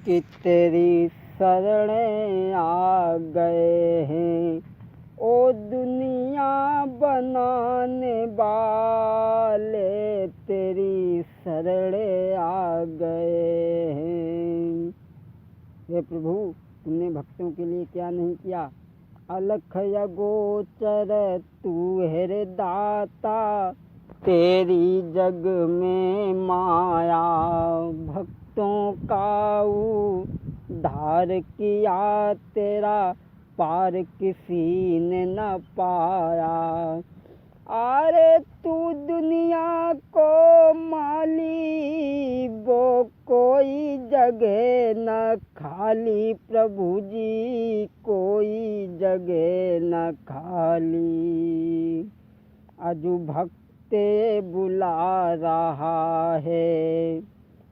कि तेरी शरण आ गए हैं। ओ दुनिया बनाने वाले तेरी शरण आ गए हैं। हे प्रभु, तुमने भक्तों के लिए क्या नहीं किया। अलख अगोचर तू है दाता, तेरी जग में माया। भक्तों का उद्धार किया तेरा, पार किसी ने न पाया। अरे तू दुनिया को माली, वो कोई जगह न खाली। प्रभु जी कोई जगह न खाली। अजू भक्ते बुला रहा है,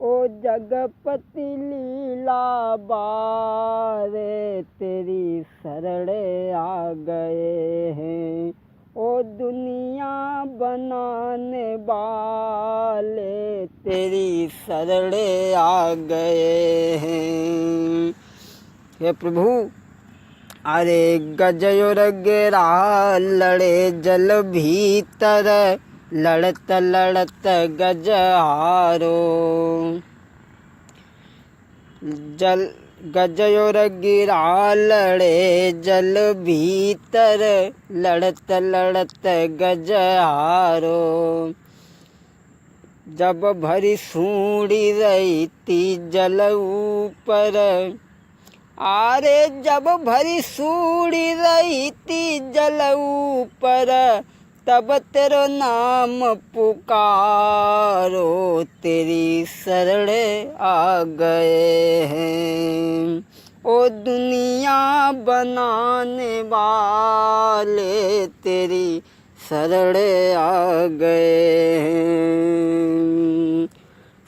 ओ जगपति लीला बारे तेरी शरण आ गए हैं। ओ दुनिया बनाने वाले तेरी शरण आ गए हैं। हे प्रभु, अरे गजयोर गिरा लड़े जल भीतर, लड़त लड़त गज हारो। जल गजयोर गिरा लड़े जल भीतर, लड़त लड़त गज हारो। जब भरी सूढ़ी रहती जल ऊपर, आरे जब भरी सूढ़ी रहती जल ऊपर, तब तेरो नाम पुकारो तेरी शरण आ गए हैं। ओ दुनिया बनाने वाले तेरी शरण आ गए हैं।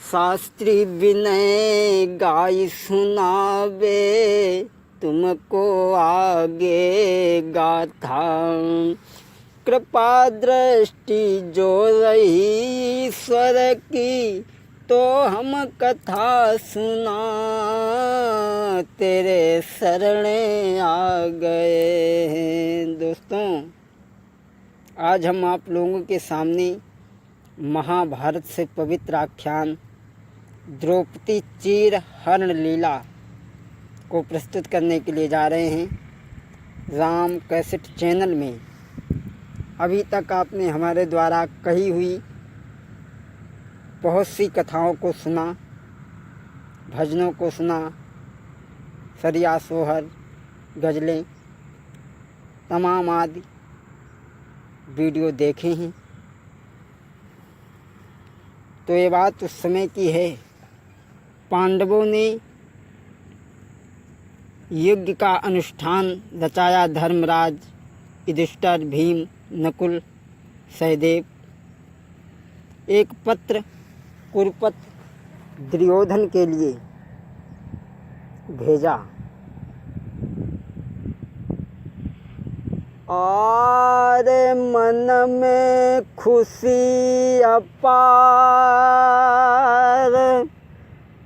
शास्त्री विनय गाई सुनावे, तुमको आगे गाथा। कृपा दृष्टि जो रही ईश्वर की, तो हम कथा सुना तेरे शरण आ गए हैं। दोस्तों, आज हम आप लोगों के सामने महाभारत से पवित्र आख्यान द्रौपदी चीर हरण लीला को प्रस्तुत करने के लिए जा रहे हैं राम कैसेट चैनल में। अभी तक आपने हमारे द्वारा कही हुई बहुत सी कथाओं को सुना, भजनों को सुना, सरिया सोहर, गज़लें, तमाम आदि वीडियो देखे हैं। तो ये बात उस समय की है, पांडवों ने यज्ञ का अनुष्ठान रचाया। धर्मराज, युधिष्ठिर, भीम, नकुल, सहदेव। एक पत्र कुरुपत दुर्योधन के लिए भेजा। और मन में खुशी अपार,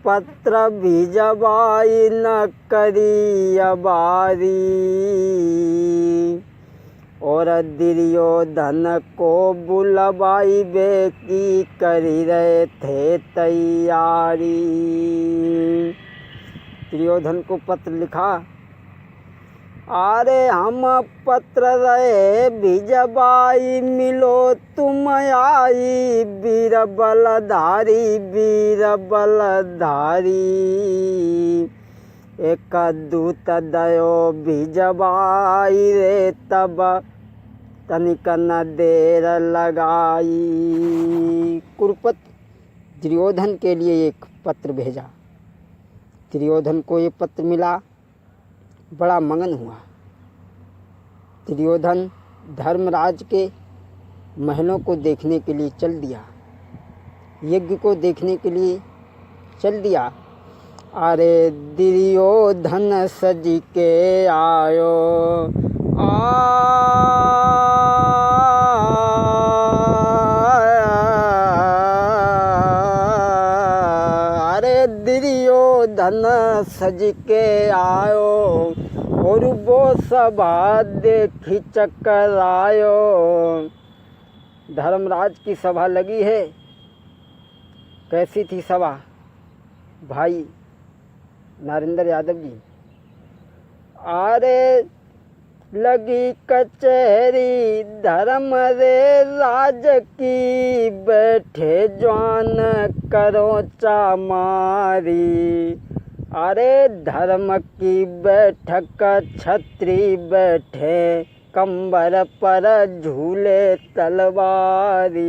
पत्र भिजवाई न करी अबारी। और दुर्योधन को बुलवाई वे की करी रहे थे तैयारी। दुर्योधन को पत्र लिखा, अरे हम पत्र रहे भिजवाई, मिलो तुम आई वीर बलधारी, वीर बलधारी। एक दूत दयो भिजवाई रे, तब तनिक न देर लगाई। कुरुपत दुर्योधन के लिए एक पत्र भेजा। दुर्योधन को ये पत्र मिला, बड़ा मगन हुआ। दुर्योधन धर्मराज के महलों को देखने के लिए चल दिया, यज्ञ को देखने के लिए चल दिया। अरे दुर्योधन सज के आयो, अरे दुर्योधन सज के आयो और वो सभा देखी चक्कर आयो। धर्मराज की सभा लगी है। कैसी थी सभा भाई नरेंद्र यादव जी? अरे लगी कचहरी धर्म रे राज की, बैठे जवान करो चामारी। अरे धर्म की बैठक छत्री बैठे, कंबर पर झूले तलवारी।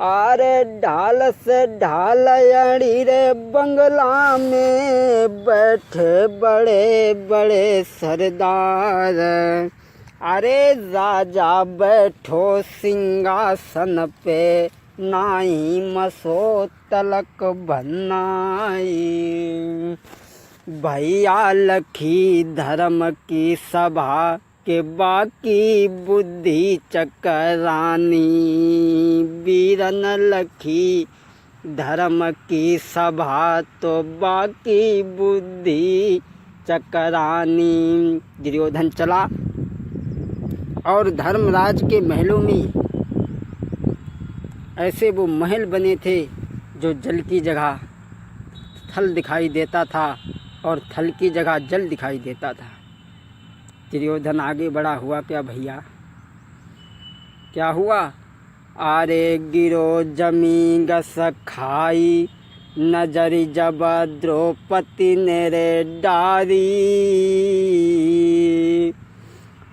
अरे ढाल से ढाल अड़ी रे बंगला में, बैठे बड़े बड़े सरदार। अरे राजा बैठो सिंहासन पे, नाई मसो तलक भन्नाई। भैया लखी धर्म की सभा के बाकी बुद्धि चकरानी। वीरन लखी धर्म की सभा तो बाकी बुद्धि चकरानी। दुर्योधन चला और धर्मराज के महलों में ऐसे वो महल बने थे जो जल की जगह थल दिखाई देता था और थल की जगह जल दिखाई देता था। दुर्योधन आगे बढ़ा। हुआ क्या भैया? क्या हुआ? अरे गिरो जमी गस खाई, नजरी जब द्रौपदी ने रे डारी।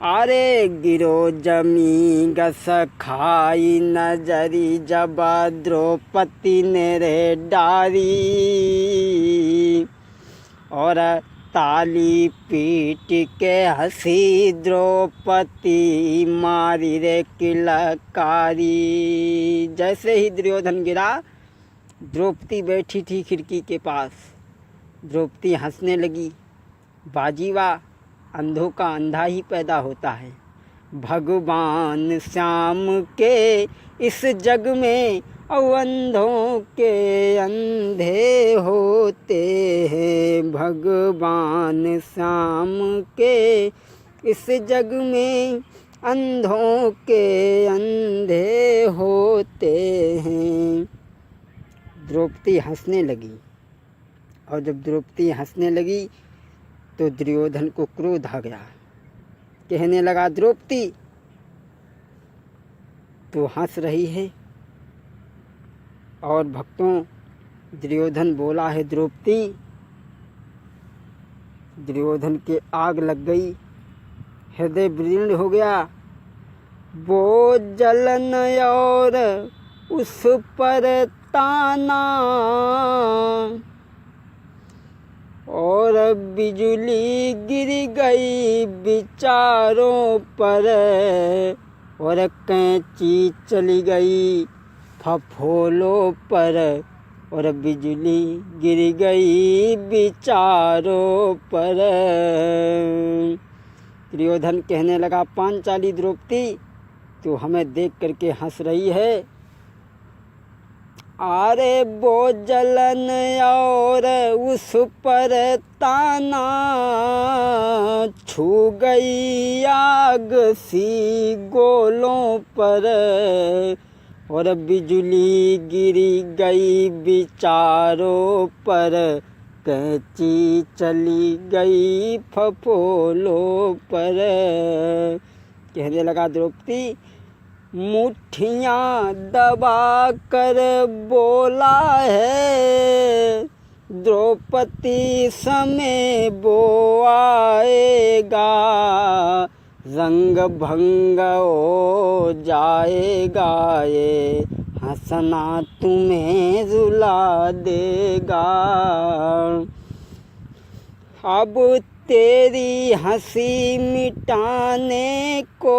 अरे गिरो जमी गस खाई, नजरी जब द्रौपदी ने रे डारी। और ताली पीट के हंसी द्रौपदी, मारी रे किलकारी। जैसे ही दुर्योधन गिरा, द्रौपदी बैठी थी खिड़की के पास। द्रौपदी हंसने लगी। बाजीवा अंधों का अंधा ही पैदा होता है। भगवान श्याम के इस जग में अंधों के अंधे होते हैं। भगवान श्याम के इस जग में अंधों के अंधे होते हैं। द्रौपदी हंसने लगी और जब द्रौपदी हंसने लगी तो दुर्योधन को क्रोध आ गया। कहने लगा, द्रौपदी तू हंस रही है? और भक्तों दुर्योधन बोला है द्रौपदी। दुर्योधन के आग लग गई, हृदय विदीर्ण हो गया। वो जलन और उस पर ताना, और बिजली गिर गई विचारों पर, और कैंची चली गई फफोलों पर, और बिजली गिर गई विचारों पर। दुर्योधन कहने लगा, पांचाली द्रौपदी तू हमें देख करके हंस रही है? अरे वो जलन और उस पर ताना, छू गई आग सी गोलों पर, और बिजली गिरी गई विचारों पर, कैंची चली गई फफोलों पर। कहने लगा, द्रौपदी मुट्ठियाँ दबा कर बोला है, द्रौपदी समय वो आएगा, रंग भंग हो जाएगा, ये हंसना तुम्हें रुला देगा। अब तेरी हंसी मिटाने को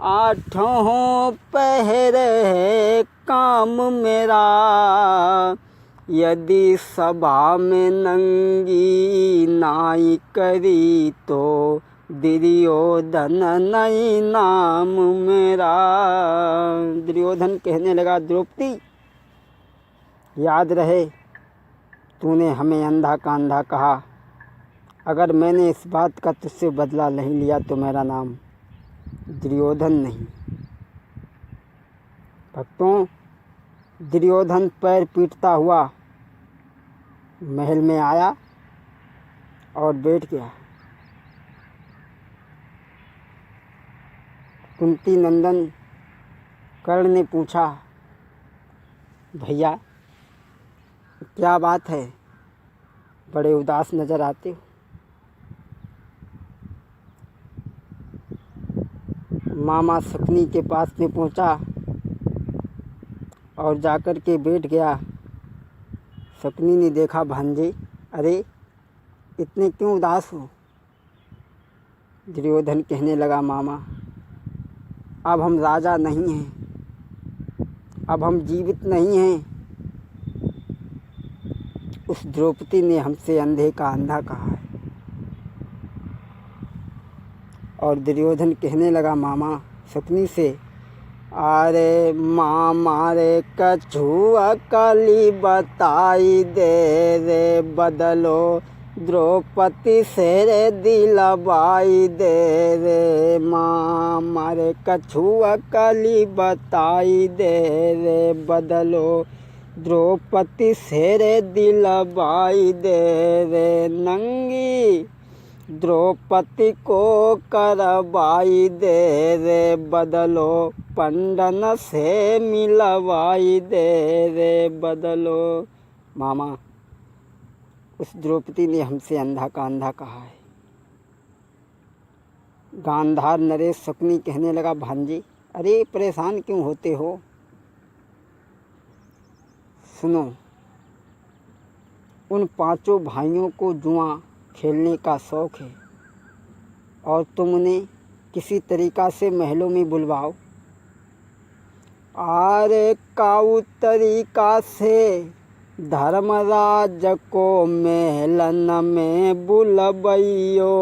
आठों पहर है काम मेरा, यदि सभा में नंगी नाई करी तो दुर्योधन नहीं नाम मेरा। दुर्योधन कहने लगा, द्रौपदी याद रहे तूने हमें अंधा कांधा कहा। अगर मैंने इस बात का तुझसे बदला नहीं लिया तो मेरा नाम दुर्योधन नहीं। भक्तों, दुर्योधन पैर पीटता हुआ महल में आया और बैठ गया। कुंती नंदन कर्ण ने पूछा, भैया क्या बात है, बड़े उदास नजर आते हो। मामा शकुनी के पास में पहुंचा और जाकर के बैठ गया। शकुनी ने देखा, भांजे अरे इतने क्यों उदास हो। दुर्योधन कहने लगा, मामा अब हम राजा नहीं हैं, अब हम जीवित नहीं हैं। उस द्रौपदी ने हमसे अंधे का अंधा कहा है। और दुर्योधन कहने लगा मामा शकुनी से, अरे मामा रे कछुआ काली बताई दे रे, बदलो द्रौपदी से रे दिलवाई दे रे। मामा रे कछुआ काली बताई दे रे, बदलो द्रौपदी से रे दिलवाई दे रे। नंगी द्रौपदी को करवाई दे रे, बदलो पंडन से मिलवाई दे रे, बदलो। मामा उस द्रौपदी ने हमसे अंधा का अंधा कहा है। गांधार नरेश शकुनी कहने लगा, भांजी अरे परेशान क्यों होते हो। सुनो, उन पांचों भाइयों को जुआ खेलने का शौक़ है और तुम उन्हें किसी तरीक़ा से महलों में बुलवाओ। अरे काऊ तरीक़ा से धर्मराज को महलन में बुलबइयो।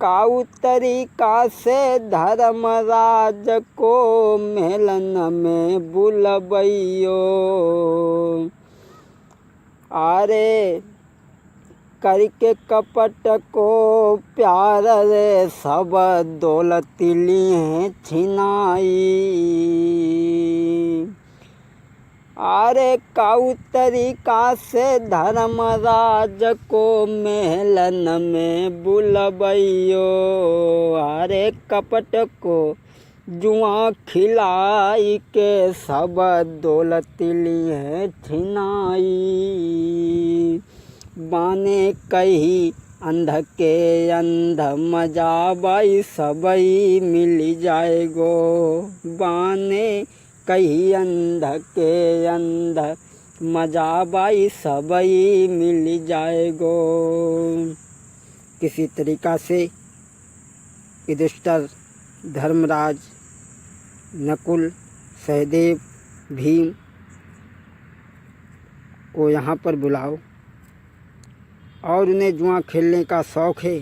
काऊ तरीक़ा से धर्मराज को महलन में बुलबइयो। अरे करके कपट को प्यार रे, सब दौलत लिए छिनाई। अरे काऊ तरीक़ा से धर्मराज को महलन में बुलबइयो। अरे कपट को जुआ खिलाई के, सब दौलत लिए छिनाई। बाने कही अंध के अंध मजाबाई, सबई मिल जाएगो। बाने कही अंध के अंध मजाबाई, सबई मिल जाएगो। किसी तरीक़ा से युधिष्ठिर, धर्मराज, नकुल, सहदेव, भीम को यहाँ पर बुलाओ और उन्हें जुआ खेलने का शौक़ है।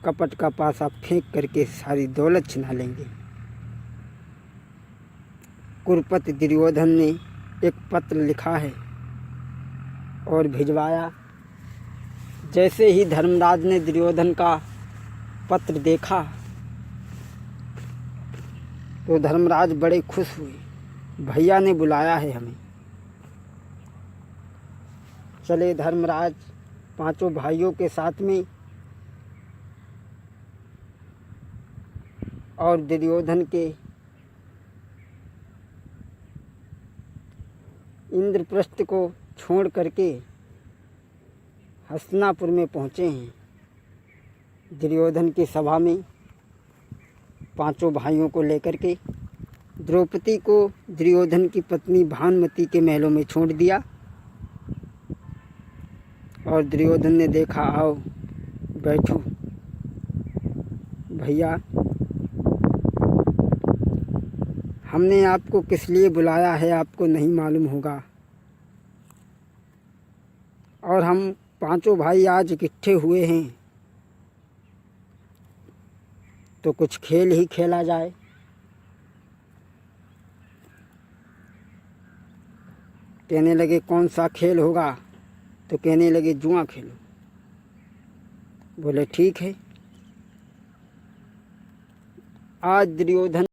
कपट का पासा फेंक करके सारी दौलत छिना लेंगे। कुरुपति दुर्योधन ने एक पत्र लिखा है और भिजवाया। जैसे ही धर्मराज ने दुर्योधन का पत्र देखा तो धर्मराज बड़े खुश हुए, भैया ने बुलाया है हमें। चले धर्मराज पांचों भाइयों के साथ में और दुर्योधन के इंद्रप्रस्थ को छोड़ करके हस्तिनापुर में पहुँचे हैं। दुर्योधन की सभा में पांचों भाइयों को लेकर के द्रौपदी को दुर्योधन की पत्नी भानुमति के महलों में छोड़ दिया। और दुर्योधन ने देखा, आओ बैठो भैया, हमने आपको किस लिए बुलाया है आपको नहीं मालूम होगा। और हम पांचों भाई आज इकट्ठे हुए हैं तो कुछ खेल ही खेला जाए। कहने लगे कौन सा खेल होगा, तो कहने लगे जुआ खेलो। बोले ठीक है। आज दुर्योधन